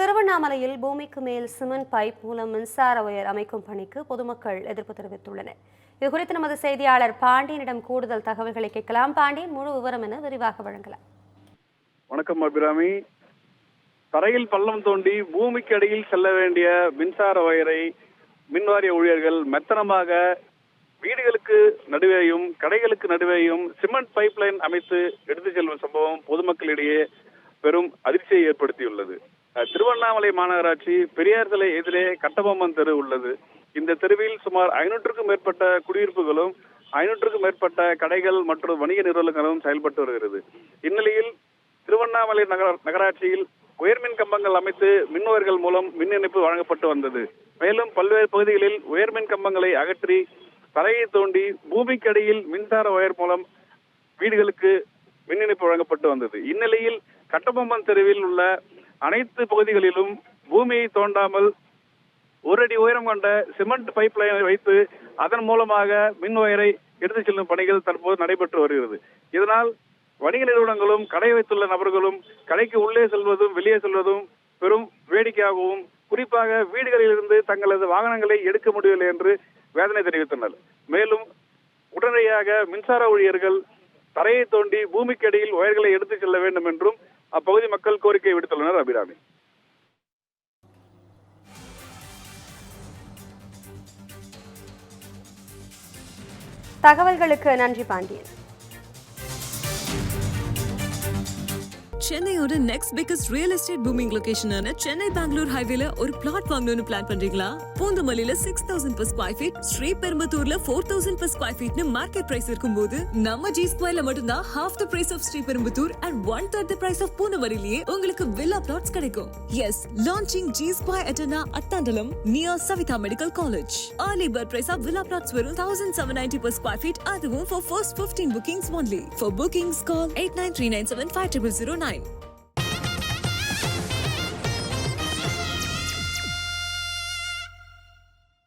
திருவண்ணாமலையில் பூமிக்கு மேல் சிமெண்ட் பைப் மூலம் மின்சார ஒயர் அமைக்கும் பணிக்கு பொதுமக்கள் எதிர்ப்பு தெரிவித்துள்ளனர். இதுகுறித்து நமது செய்தியாளர் பாண்டியனிடம் கூடுதல் தகவல்களை கேட்கலாம். பாண்டியன், முழு விவரம் என விரிவாக வழங்கலாம். வணக்கம் அபிராமி. தரையில் பள்ளம் தோண்டி பூமிக்கு அடியில் செல்ல வேண்டிய மின்சார ஒயரை மின்வாரிய ஊழியர்கள் மெத்தனமாக வீடுகளுக்கு நடுவேயும் கடைகளுக்கு நடுவேயும் சிமெண்ட் பைப் லைன் அமைத்து எடுத்துச் செல்லும் சம்பவம் பொதுமக்களிடையே பெரும் அதிர்ச்சியை ஏற்படுத்தியுள்ளது. திருவண்ணாமலை மாநகராட்சி பெரியார் சிலை எதிரே கட்டபொம்மன் தெரு உள்ளது. இந்த தெருவில் சுமார் 500க்கும் மேற்பட்ட குடியிருப்புகளும் 500க்கும் மேற்பட்ட கடைகள் மற்றும் வணிக நிறுவனங்களும் செயல்பட்டு வருகிறது. இந்நிலையில் திருவண்ணாமலை நகராட்சியில் உயர்மின் கம்பங்கள் அமைத்து மின்வயர்கள் மூலம் மின் இணைப்பு வழங்கப்பட்டு வந்தது. மேலும் பல்வேறு பகுதிகளில் உயர்மின் கம்பங்களை அகற்றி தரையை தோண்டி பூமிக்கு அடியில் மின்சார ஒயர் மூலம் வீடுகளுக்கு மின் இணைப்பு வழங்கப்பட்டு வந்தது. இந்நிலையில் கட்டபொம்மன் தெருவில் உள்ள அனைத்து பகுதிகளிலும் பூமியை தோண்டாமல் 1 அடி உயரம் கொண்ட சிமெண்ட் பைப் லைனை வைத்து அதன் மூலமாக மின் ஒயரை எடுத்துச் செல்லும் பணிகள் தற்போது நடைபெற்று வருகிறது. இதனால் வணிக நிறுவனங்களும் கடை வைத்துள்ள நபர்களும் கடைக்கு உள்ளே செல்வதும் வெளியே செல்வதும் பெரும் வேடிக்கையாகவும், குறிப்பாக வீடுகளில் இருந்து தங்களது வாகனங்களை எடுக்க முடியவில்லை என்று வேதனை தெரிவித்தனர். மேலும் உடனடியாக மின்சார ஊழியர்கள் தரையை தோண்டி பூமிக்கு அடியில் ஒயர்களை எடுத்துச் செல்ல வேண்டும் என்றும் அப்பகுதி மக்கள் கோரிக்கை விடுத்துள்ளனர். அபிராமி, தகவல்களுக்கு நன்றி பாண்டியன். சென்னையோட next biggest real estate booming லொகேஷனான சென்னை பெங்களூர் ஹைவேல ஒரு பிளாட் வாங்கணும்னு பிளான் பண்றீங்களா? பூந்தமல்லியில 6000 per square feet, ஸ்ரீபெரும்புத்தூர்ல 4000 per square feet market price இருக்கும்போது நம்ம ஜி ஸ்கொயர்ல மட்டும்தான் half the price of Sriperumbudur and 1/3 the price of பூந்தமல்லியிலேயே உங்களுக்கு வில்லா பிளாட்ஸ் கிடைக்கும். Yes, launching G Square Etana Attandalam near Savitha Medical College. Early bird price of villa plots வெறும் 1790 per square feet, அதுவும் for first 15 bookings only. For bookings call 8939750009.